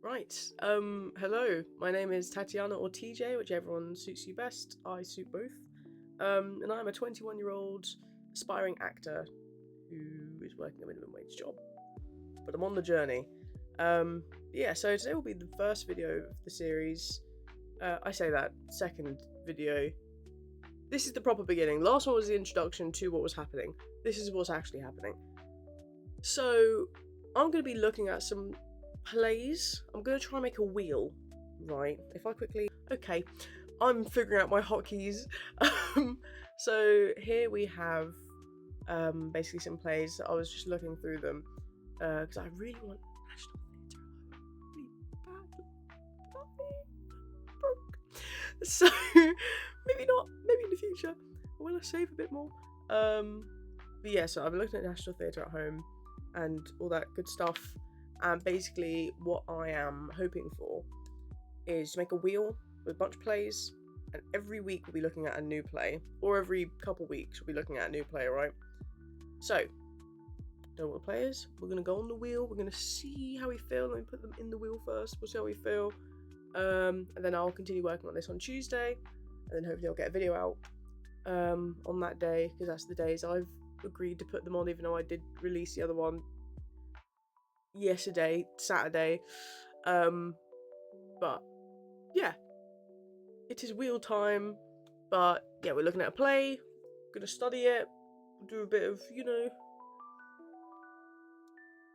Right. Hello. My name is Tatiana or TJ, whichever one suits you best. I suit both. And I'm a 21-year-old aspiring actor who is working a minimum wage job. But I'm on the journey. Yeah, so today will be the first video of the series. I say that, second video. This is the proper beginning. Last one was the introduction to what was happening. This is what's actually happening. So, I'm going to be looking at some plays. I'm going to try and make a wheel, right? If I quickly... Okay, I'm figuring out my hotkeys. So, here we have basically some plays. I was just looking through them because I really want National Theatre really badly. Broke. So, maybe not. Maybe in the future when I save a bit more. But yeah, so I've been looking at National Theatre at home and all that good stuff. And basically, what I am hoping for is to make a wheel with a bunch of plays, and every week we'll be looking at a new play, or every couple weeks we'll be looking at a new play, right? So, don't know what the play is. We're gonna go on the wheel. We're gonna see how we feel. Let me put them in the wheel first. We'll see how we feel, and then I'll continue working on this on Tuesday, and then hopefully I'll get a video out on that day, because that's the days I've agreed to put them on, even though I did release the other one yesterday, Saturday. But yeah, it is wheel time. But yeah, we're looking at a play, gonna study it, do a bit of,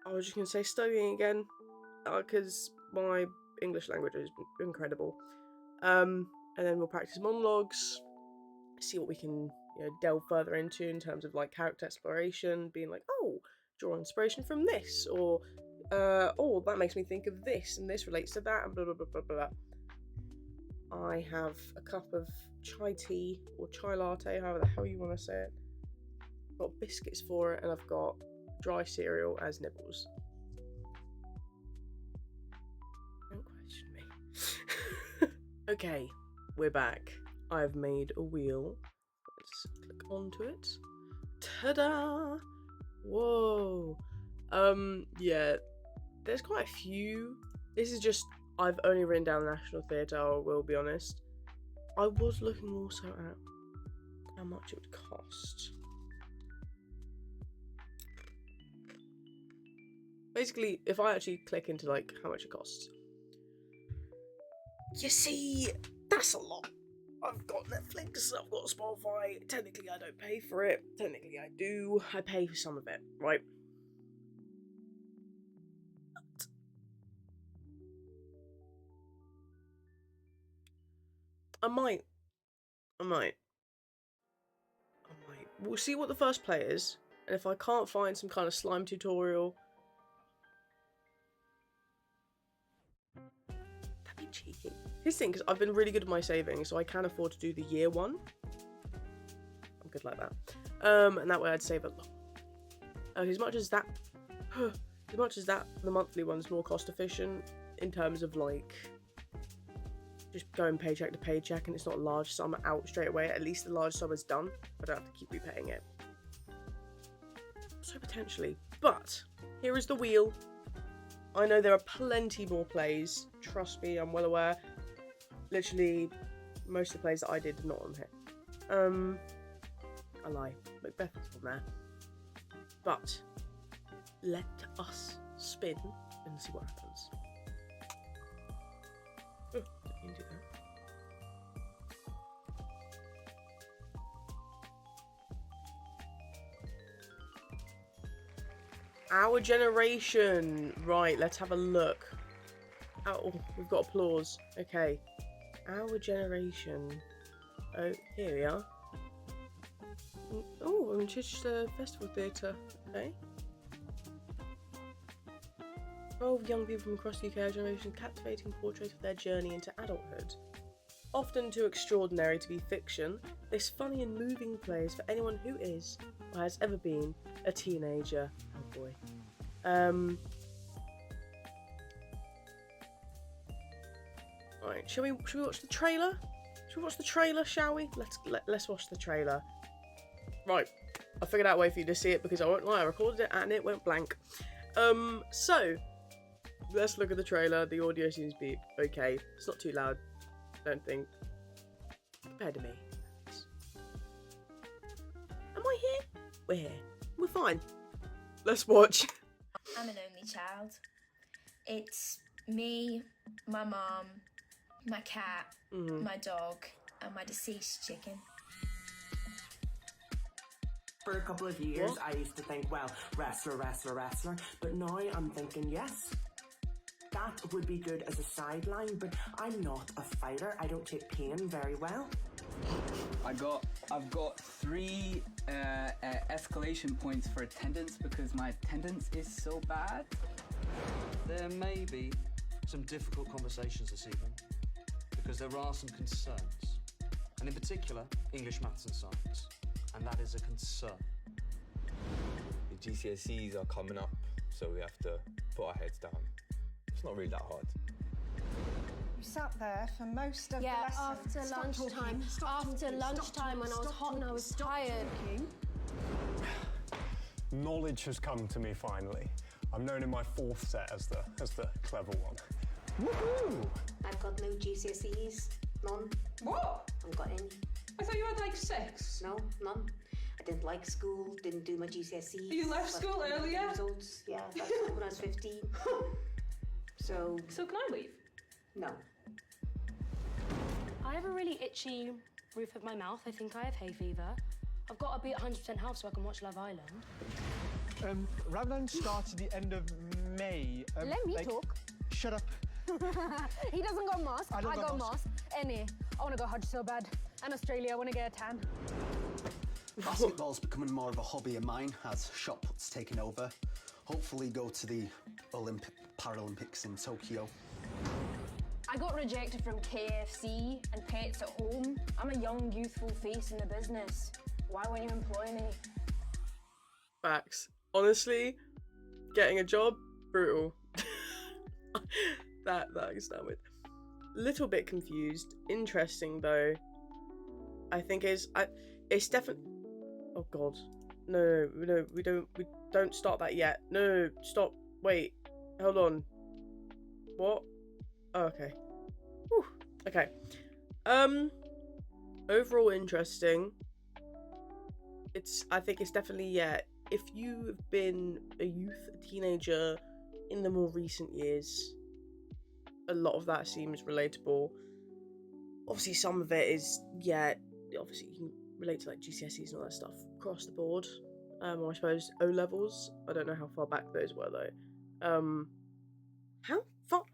I was just gonna say studying again, because my English language is incredible. And then we'll practice monologues, see what we can delve further into in terms of like character exploration, being like, oh, draw inspiration from this, or oh, that makes me think of this, and this relates to that, and blah blah blah blah blah. I have a cup of chai tea or chai latte, however the hell you want to say it. I've got biscuits for it, and I've got dry cereal as nibbles. Don't question me. Okay, we're back. I've made a wheel. Let's click onto it. Ta-da! Whoa. Yeah, there's quite a few. This is just, I've only written down the National Theatre, I will be honest. I was looking also at how much it would cost. Basically, if I actually click into like how much it costs, you see, that's a lot. I've got Netflix, I've got Spotify. Technically, I don't pay for it. Technically, I do. I pay for some of it, right? But I might. We'll see what the first play is, and if I can't find some kind of slime tutorial, that'd be cheeky. Here's the thing, because I've been really good at my savings, so I can afford to do the year one. I'm good like that. And that way I'd save a lot. As much as that, the monthly one's more cost efficient in terms of like just going paycheck to paycheck, and it's not a large sum out straight away. At least the large sum is done. I don't have to keep repaying it. So potentially. But here is the wheel. I know there are plenty more plays. Trust me, I'm well aware. Literally, most of the plays that I did are not on here. I lie. Macbeth is on there. But let us spin and see what happens. Oh, didn't mean to do that. Our generation. Right, let's have a look. Oh, we've got applause. Okay. Our generation. Oh, here we are. Oh, in Chichester Festival Theatre. Okay. 12 young people from across the UK, our generation, captivating portrait of their journey into adulthood. Often too extraordinary to be fiction, this funny and moving play is for anyone who is, or has ever been, a teenager. Oh boy. Right, shall we watch the trailer? Shall we watch the trailer, shall we? Let's watch the trailer. Right, I figured out a way for you to see it, because I won't lie, I recorded it and it went blank. So let's look at the trailer. The audio seems to be okay. It's not too loud, I don't think. Compared to me. Am I here? We're here. We're fine. Let's watch. I'm an only child. It's me, my mum, my cat, my dog, and my deceased chicken. For a couple of years, I used to think, well, wrestler, but now I'm thinking, yes, that would be good as a sideline, but I'm not a fighter. I don't take pain very well. I've got 3 escalation points for attendance because my attendance is so bad. There may be some difficult conversations this evening because there are some concerns, and in particular, English, maths and science, and that is a concern. The GCSEs are coming up, so we have to put our heads down. It's not really that hard. You sat there for most of the lesson. After lunchtime. After lunchtime when I was hot and I was tired. Knowledge has come to me finally. I'm known in my 4th set as the clever one. Woohoo! I've got no GCSEs. None. What? I've got any. I thought you had like 6. No, none. I didn't like school, didn't do my GCSEs. You left school earlier? Results. Yeah, I left school when I was 15. So can I leave? No. I have a really itchy roof of my mouth. I think I have hay fever. I've got to be at 100% health so I can watch Love Island. Ramadan starts at the end of May. Let me talk. Shut up. He doesn't got mask. I got mask. Any. I want to go Hajj so bad. And Australia, I want to get a tan. Basketball's becoming more of a hobby of mine as shot put's taken over. Hopefully go to the Paralympics in Tokyo. I got rejected from KFC and Pets at Home. I'm a young, youthful face in the business. Why won't you employ me? Facts. Honestly, getting a job, brutal. that I can start with. Little bit confused. Interesting though. I think it's definitely. Oh god. No, we don't start that yet. No, stop. Wait. Hold on. What? Oh, okay. Whew. Okay. Overall interesting. I think it's definitely, yeah, if you have been a youth, a teenager in the more recent years, a lot of that seems relatable. Obviously some of it is, yeah, obviously you can relate to like GCSEs and all that stuff across the board. Or I suppose O levels. I don't know how far back those were though. How far?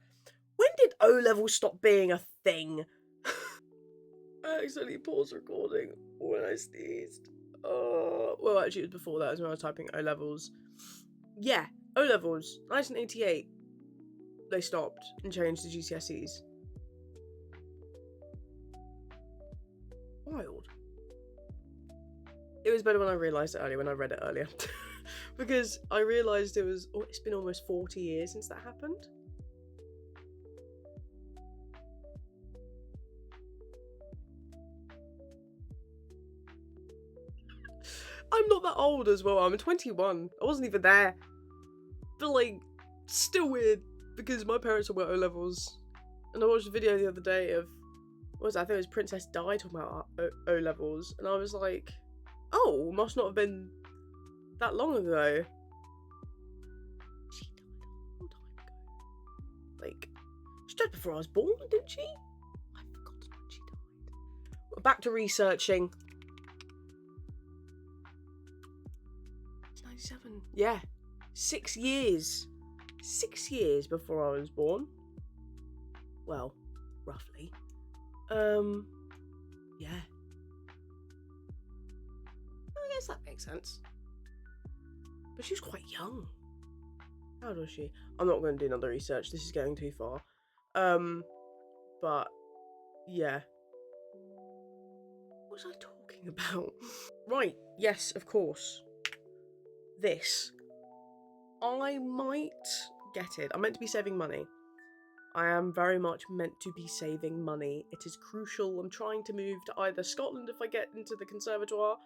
When did O levels stop being a thing? I accidentally paused recording when I sneezed. Well, actually, it was before that. It was when I was typing O levels. Yeah, O levels, 1988. They stopped and changed to GCSEs. Wild. It was better when I realised it earlier, when I read it earlier. Because I realised it's been almost 40 years since that happened. I'm not that old as well. I'm 21. I wasn't even there. But like, still weird because my parents were at O levels, and I watched a video the other day of what was it? I think it was Princess Di talking about O levels, and I was like, oh, must not have been that long ago. She died a long time ago. Like, she died before I was born, didn't she? I forgot when she died. Back to researching. 97. Yeah. 6 years. 6 years before I was born. Well, roughly. Yeah. I guess that makes sense. But she was quite young. How old was she? I'm not going to do another research. This is going too far. But yeah. What was I talking about? Right. Yes, of course. This. I might get it. I'm meant to be saving money. I am very much meant to be saving money. It is crucial. I'm trying to move to either Scotland if I get into the conservatoire,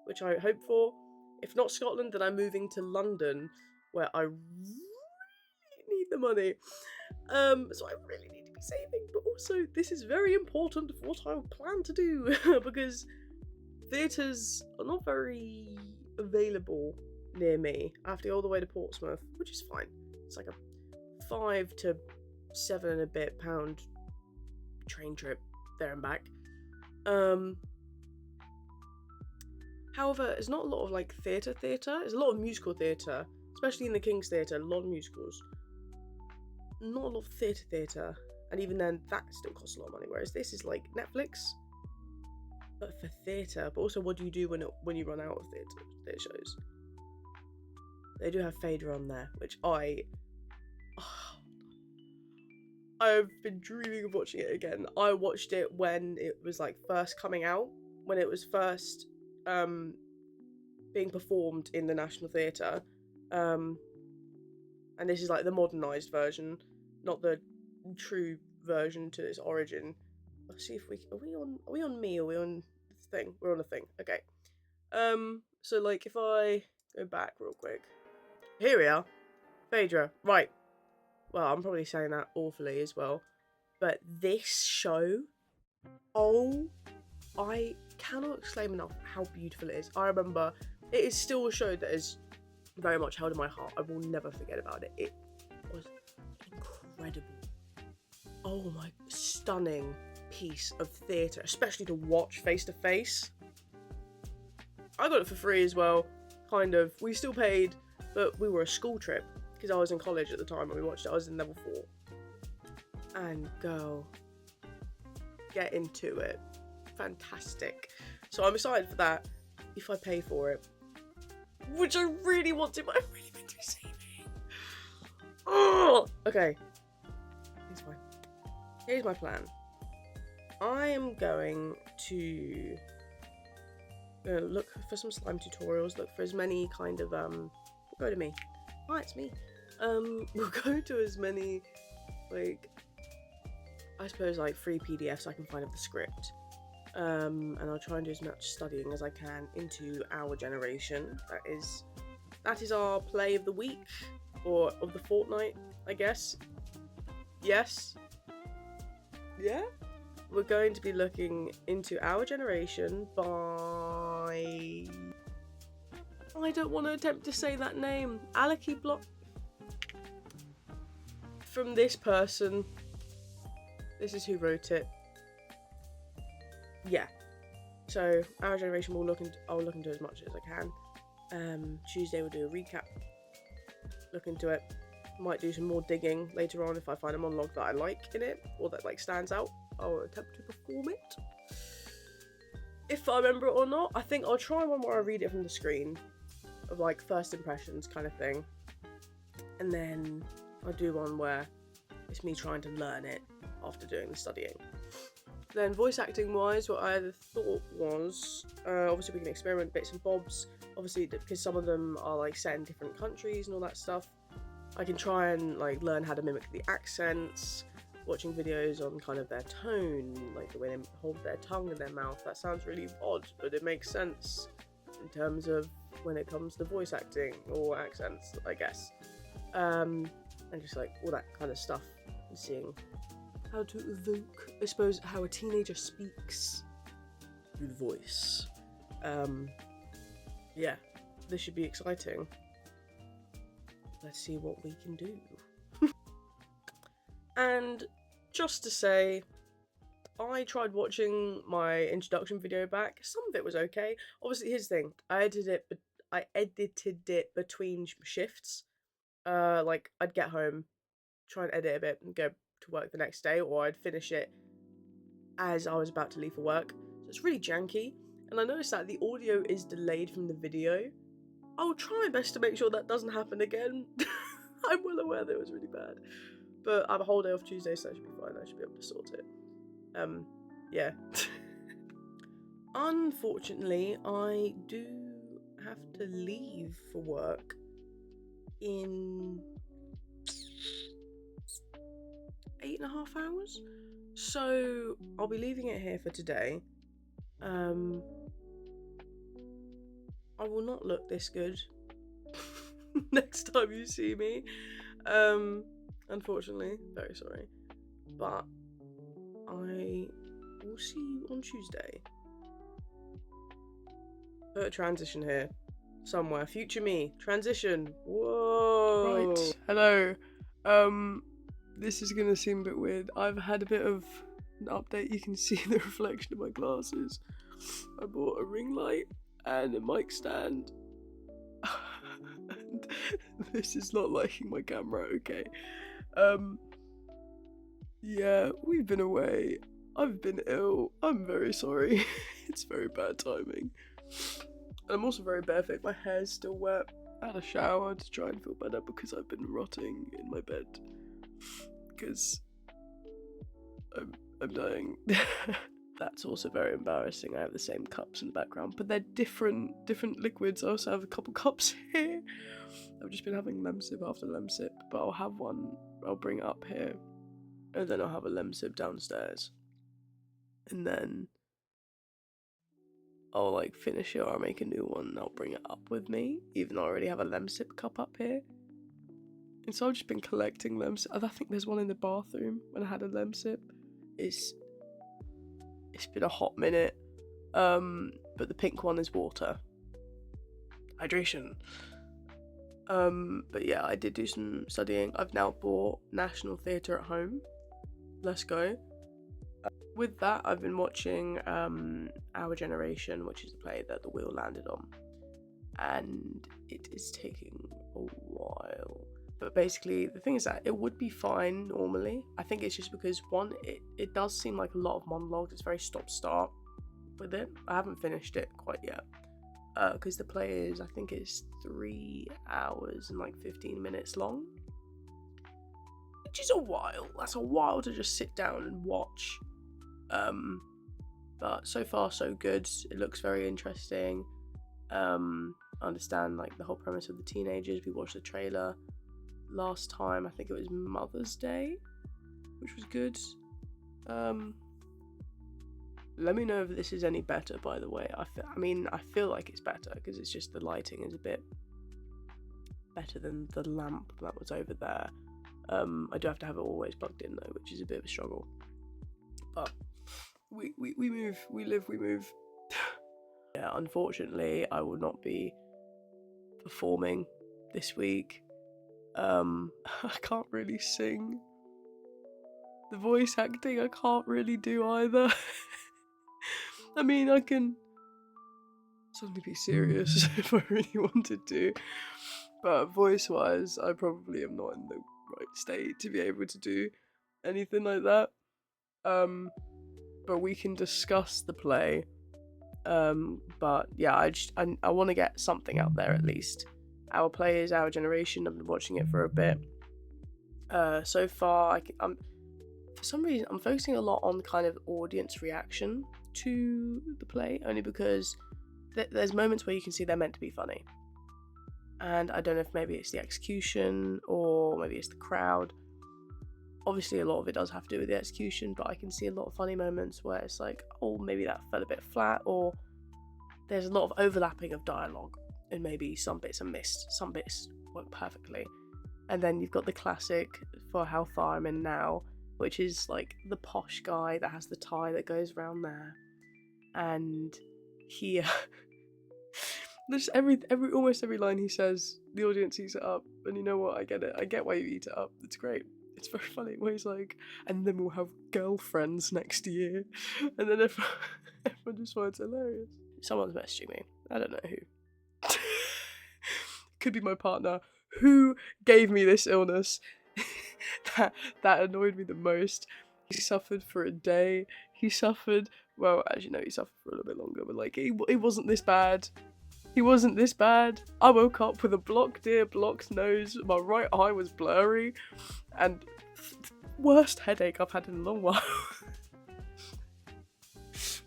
which I hope for. If not Scotland, then I'm moving to London, where I really need the the money. So I really need to be saving, but also this is very important for what I plan to do because theatres are not very available near me. I have to go all the way to Portsmouth, which is fine. It's like a £5 to £7 and a bit train trip there and back. However, there's not a lot of like theatre. There's a lot of musical theatre, especially in the King's Theatre. A lot of musicals. Not a lot of theatre, and even then, that still costs a lot of money. Whereas this is like Netflix, but for theatre. But also, what do you do when you run out of theatre shows? They do have Phaedra on there, which I've been dreaming of watching it again. I watched it when it was like first coming out, when it was first being performed in the National Theatre, and this is like the modernised version, not the true version to its origin. Let's see if are we on me or are we on the thing? We're on the thing. Okay. So like if I go back real quick, here we are, Phaedra. Right. Well, I'm probably saying that awfully as well, but this show, I cannot exclaim enough how beautiful it is. I remember it is still a show that is very much held in my heart. I will never forget about it. It was incredible. Oh my, stunning piece of theatre, especially to watch face to face. I got it for free as well, kind of. We still paid, but we were a school trip because I was in college at the time when we watched it. I was in level 4. And girl, get into it. Fantastic. So I'm excited for that if I pay for it, which I really want to, but I've really been too saving. Oh, okay. It's fine. Here's my plan. I am going to look for some slime tutorials, look for as many kind of go to me. Hi, it's me. We'll go to as many like I suppose like free PDFs I can find of the script. And I'll try and do as much studying as I can into Our Generation. That is our play of the week, or of the fortnight, I guess. Yes? Yeah? We're going to be looking into Our Generation by... I don't want to attempt to say that name. Aleki Block. From this person. This is who wrote it. Yeah, so Our Generation I'll look into as much as I can. Tuesday we'll do a recap, look into it, might do some more digging later on if I find a monologue that I like in it, or that like stands out. I'll attempt to perform it. If I remember it or not, I think I'll try one where I read it from the screen, of like first impressions kind of thing, and then I'll do one where it's me trying to learn it after doing the studying. Then voice acting wise, what I thought was, obviously we can experiment bits and bobs, obviously because some of them are like set in different countries and all that stuff. I can try and like learn how to mimic the accents, watching videos on kind of their tone, like the way they hold their tongue in their mouth. That sounds really odd, but it makes sense in terms of when it comes to voice acting or accents, I guess. And just like all that kind of stuff, and seeing how to evoke, I suppose, how a teenager speaks through the voice. Yeah, this should be exciting. Let's see what we can do. And just to say, I tried watching my introduction video back. Some of it was okay. Obviously, here's the thing. I edited it between shifts. Like, I'd get home, try and edit a bit, and go to work the next day, or I'd finish it as I was about to leave for work. So it's really janky, and I noticed that the audio is delayed from the video. I'll try my best to make sure that doesn't happen again. I'm well aware that it was really bad, but I have a whole day off Tuesday, so I should be fine. I should be able to sort it. Yeah. Unfortunately, I do have to leave for work in 8.5 hours, so I'll be leaving it here for today. I will not look this good next time you see me. unfortunately. Very sorry. But I will see you on Tuesday. Put a transition here. Somewhere. Future me. Transition. Whoa. Right. Hello. This is gonna seem a bit weird. I've had a bit of an update. You can see the reflection of my glasses. I bought a ring light and a mic stand. And this is not liking my camera, okay. Yeah, we've been away. I've been ill. I'm very sorry. It's very bad timing. I'm also very barefoot. My hair's still wet. I had a shower to try and feel better because I've been rotting in my bed. Because I'm dying. That's also very embarrassing. I have the same cups in the background, but they're different liquids. I also have a couple cups here. I've just been having lemsip after lemsip, but I'll have one. I'll bring it up here, and then I'll have a lemsip downstairs, and then I'll like finish it or I'll make a new one and I'll bring it up with me, even though I already have a lemsip cup up here. And so I've just been collecting lemsip. I think there's one in the bathroom when I had a lemsip. It's been a hot minute. But the pink one is water. Hydration. But yeah, I did do some studying. I've now bought National Theatre at Home. Let's go. With that, I've been watching Our Generation, which is the play that the wheel landed on. And it is taking a while. But basically, the thing is that it would be fine normally. I think it's just because, one, it does seem like a lot of monologues. It's very stop-start with it. I haven't finished it quite yet. Because the play is, I think it's 3 hours and like 15 minutes long. Which is a while. That's a while to just sit down and watch. But so far so good. It looks very interesting. I understand like the whole premise of the teenagers. We watched the trailer last time. I think it was Mother's Day, which was good. Let me know if this is any better, by the way. I feel like it's better because it's just the lighting is a bit better than the lamp that was over there. I do have to have it always plugged in though, which is a bit of a struggle. But we move, we live, we move. Yeah, unfortunately, I will not be performing this week. I can't really sing. The voice acting I can't really do either. I mean, I can suddenly be serious if I really wanted to, but voice-wise, I probably am not in the right state to be able to do anything like that. But we can discuss the play. But yeah, I want to get something out there at least. Our play is Our Generation. I've been watching it for a bit. So far, for some reason, I'm focusing a lot on kind of audience reaction to the play, only because there's moments where you can see they're meant to be funny. And I don't know if maybe it's the execution or maybe it's the crowd. Obviously, a lot of it does have to do with the execution, but I can see a lot of funny moments where it's like, oh, maybe that fell a bit flat, or there's a lot of overlapping of dialogue, and maybe some bits are missed, some bits work perfectly. And then you've got the classic For How Far I'm In Now, which is like the posh guy that has the tie that goes around there, and he just almost every line he says, the audience eats it up. And you know what? I get it. I get why you eat it up. It's great. It's very funny where he's like, and then we'll have girlfriends next year. And then everyone just finds it hilarious. Someone's messaging me. I don't know who. Could be my partner, who gave me this illness that annoyed me the most. He suffered for a day. He suffered, well, actually no, he suffered for a little bit longer, but like, it wasn't this bad. He wasn't this bad. I woke up with a blocked ear, blocked nose, my right eye was blurry, and worst headache I've had in a long while.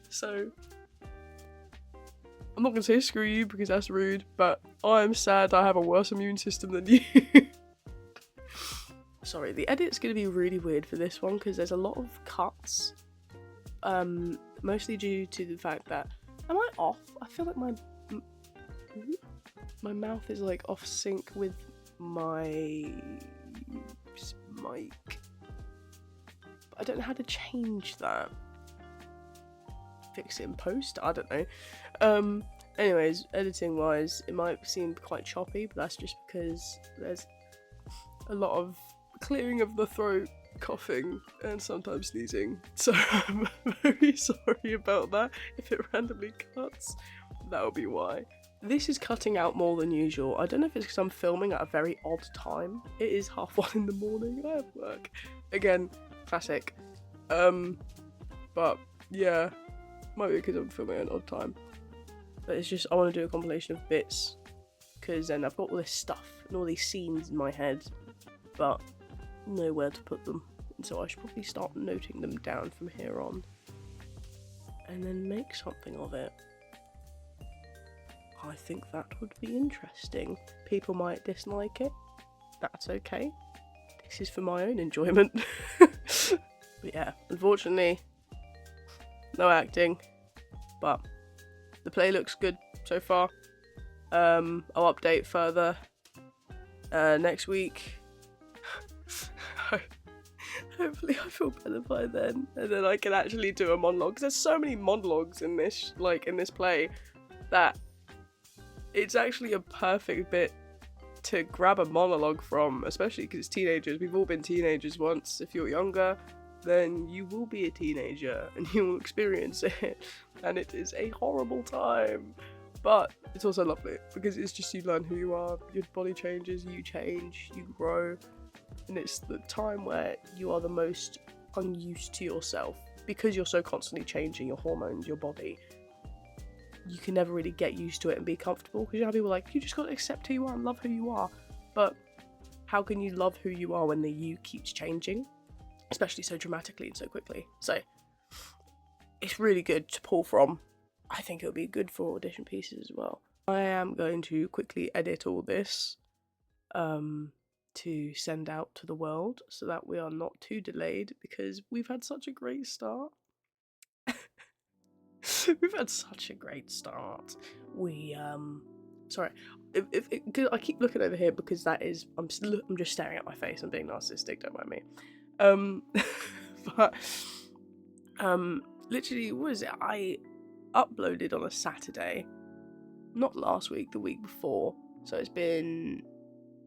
So, I'm not going to say screw you because that's rude, but I'm sad I have a worse immune system than you. Sorry, the edit's going to be really weird for this one because there's a lot of cuts. Mostly due to the fact that, am I off? I feel like my mouth is like off sync with my mic. But I don't know how to change that. Fix it in post? I don't know. Anyways, editing wise, it might seem quite choppy, but that's just because there's a lot of clearing of the throat, coughing, and sometimes sneezing. So I'm very sorry about that. If it randomly cuts, that'll be why. This is cutting out more than usual. I don't know if it's because I'm filming at a very odd time. It is 1:30 in the morning. I have work. Again, classic. But yeah, might be because I'm filming at an odd time. But it's just, I want to do a compilation of bits, because then I've got all this stuff and all these scenes in my head, but nowhere to put them. And so I should probably start noting them down from here on, and then make something of it. I think that would be interesting. People might dislike it. That's okay. This is for my own enjoyment. But yeah, unfortunately, no acting, but the play looks good so far. I'll update further next week. Hopefully I feel better by then, and then I can actually do a monologue. 'Cause there's so many monologues in this, in this play, that it's actually a perfect bit to grab a monologue from, especially because it's teenagers. We've all been teenagers once. If you're younger, then you will be a teenager and you will experience it, and it is a horrible time, but it's also lovely because it's just, you learn who you are, your body changes, you change, you grow, and it's the time where you are the most unused to yourself because you're so constantly changing your hormones, your body. You can never really get used to it and be comfortable, because you know, people are like, you just got to accept who you are and love who you are. But how can you love who you are when the you keeps changing, especially so dramatically and so quickly? So it's really good to pull from. I think it'll be good for audition pieces as well. I am going to quickly edit all this to send out to the world so that we are not too delayed, because we've had such a great start. We've had such a great start. Sorry, cause I keep looking over here because that is, I'm just staring at my face. I'm being narcissistic, don't mind me. But literally, what is it? I uploaded on a Saturday, not last week, the week before. So it's been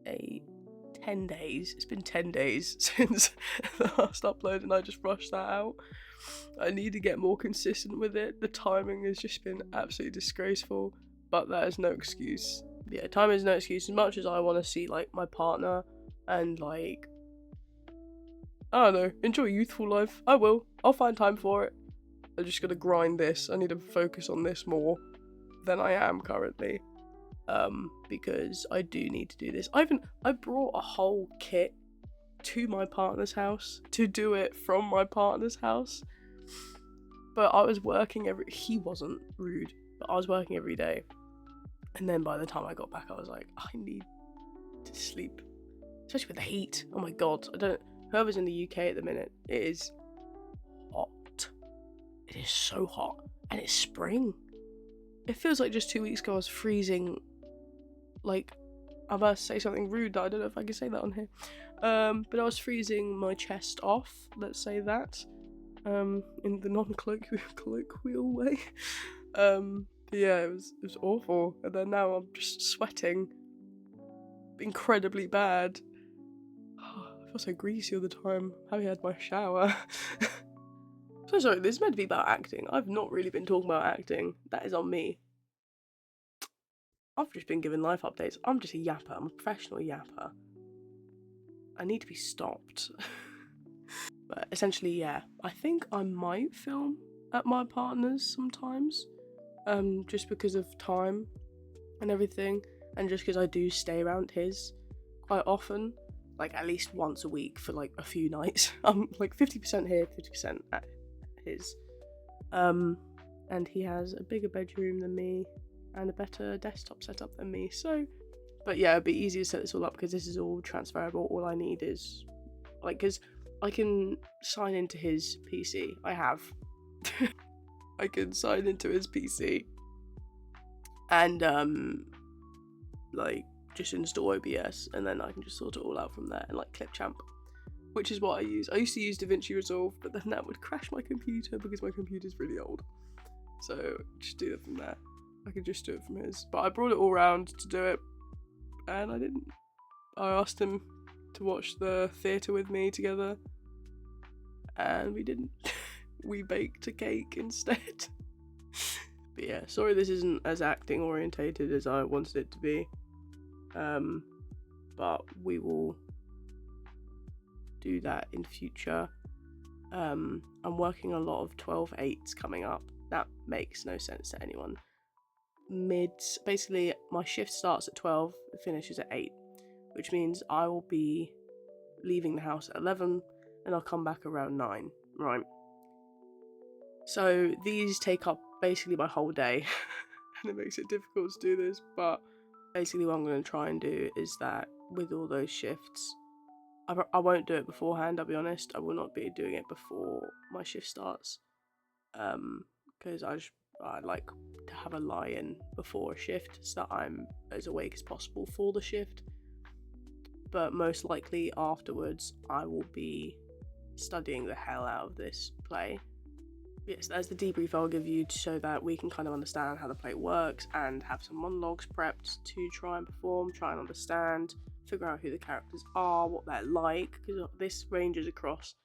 10 days. It's been 10 days since the last upload, and I just rushed that out. I need to get more consistent with it. The timing has just been absolutely disgraceful, but that is no excuse. Yeah, time is no excuse. As much as I want to see my partner and I don't know, enjoy youthful life, I will. I'll find time for it. I'm just gonna grind this. I need to focus on this more than I am currently, because I do need to do this. I brought a whole kit to my partner's house to do it from my partner's house, but I was working he wasn't rude, but I was working every day, and then by the time I got back I was like, I need to sleep, especially with the heat. Oh my god, whoever's in the UK at the minute, it is hot. It is so hot, and it's spring. It feels like just 2 weeks ago I was freezing. I'm about to say something rude that I don't know if I can say that on here. But I was freezing my chest off, let's say that, in the non-colloquial way. Yeah, it was awful. And then now I'm just sweating incredibly bad. I feel so greasy all the time. I haven't had my shower. So sorry, this is meant to be about acting. I've not really been talking about acting. That is on me. I've just been giving life updates. I'm just a yapper. I'm a professional yapper. I need to be stopped. But essentially, yeah, I think I might film at my partner's sometimes, just because of time and everything, and just because I do stay around his quite often, at least once a week for a few nights. I'm 50% here, 50% at his. And he has a bigger bedroom than me and a better desktop setup than me, so, but yeah, it'd be easy to set this all up because this is all transferable. All I need is, because I can sign into his PC. I have. I can sign into his PC and, just install OBS, and then I can just sort it all out from there, and Clipchamp. which is what I use. I used to use DaVinci Resolve, but then that would crash my computer because my computer's really old. So just do it from there. I could just do it from his. But I brought it all round to do it, and I didn't. I asked him to watch the theatre with me together, and we didn't. We baked a cake instead. But yeah, sorry this isn't as acting orientated as I wanted it to be. But we will do that in future. I'm working a lot of 12/8s coming up. That makes no sense to anyone. Basically my shift starts at 12, it finishes at 8, which means I will be leaving the house at 11 and I'll come back around 9, right? So these take up basically my whole day and it makes it difficult to do this, but basically what I'm going to try and do is that with all those shifts, I won't do it beforehand, I'll be honest. I will not be doing it before my shift starts, because I like to have a lie-in before a shift so that I'm as awake as possible for the shift. But most likely afterwards I will be studying the hell out of this play. Yes, that's the debrief I'll give you so that we can kind of understand how the play works and have some monologues prepped to try and perform, try and understand, figure out who the characters are, what they're like, because this ranges across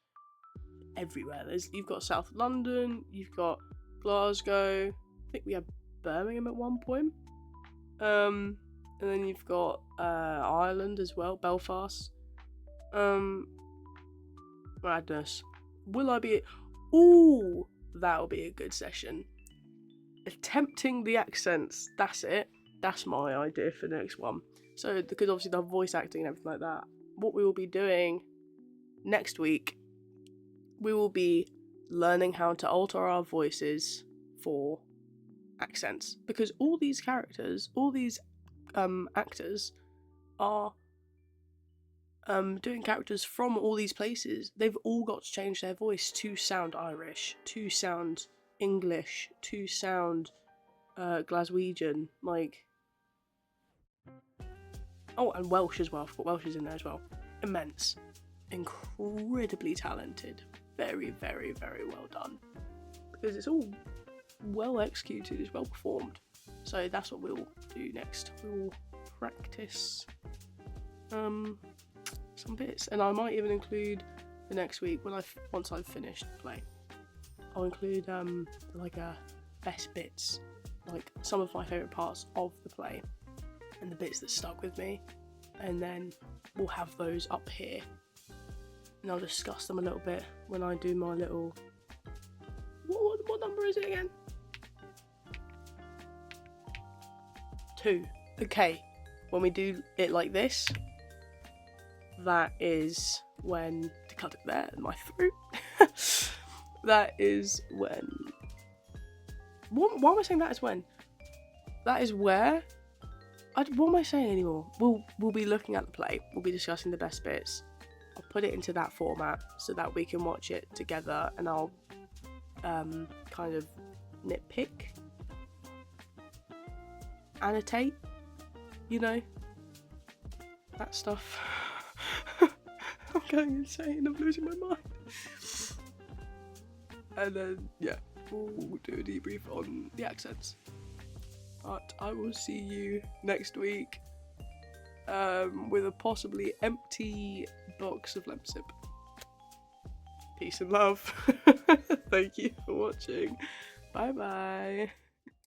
everywhere. You've got South London, you've got Glasgow, I think we had Birmingham at one point, and then you've got Ireland as well, Belfast. Madness. Will I be... Ooh, that'll be a good session. Attempting the accents, that's it. That's my idea for the next one. So, because obviously the voice acting and everything like that, what we will be doing next week, we will be learning how to alter our voices for accents. Because all these characters, all these actors are doing characters from all these places. They've all got to change their voice to sound Irish, to sound English, to sound Glaswegian, like... Oh, and Welsh as well. I've got Welsh in there as well. Immense. Incredibly talented. Very, very, very well done. Because it's all well executed, it's well performed. So that's what we'll do next. We'll practice some bits, and I might even include the next week once I've finished the play. I'll include best bits, like some of my favourite parts of the play and the bits that stuck with me, and then we'll have those up here and I'll discuss them a little bit when I do my little... What number is it again? 2. Okay, when we do it like this, that is when... To cut it there in my throat. That is when... Why am I saying that is when? That is where... what am I saying anymore? We'll be looking at the play. We'll be discussing the best bits. I'll put it into that format so that we can watch it together, and I'll kind of nitpick, annotate, you know, that stuff. I'm going insane, I'm losing my mind. And then, yeah, we'll do a debrief on the accents. But I will see you next week with a possibly empty box of lemsip. Peace and love. Thank you for watching. Bye bye.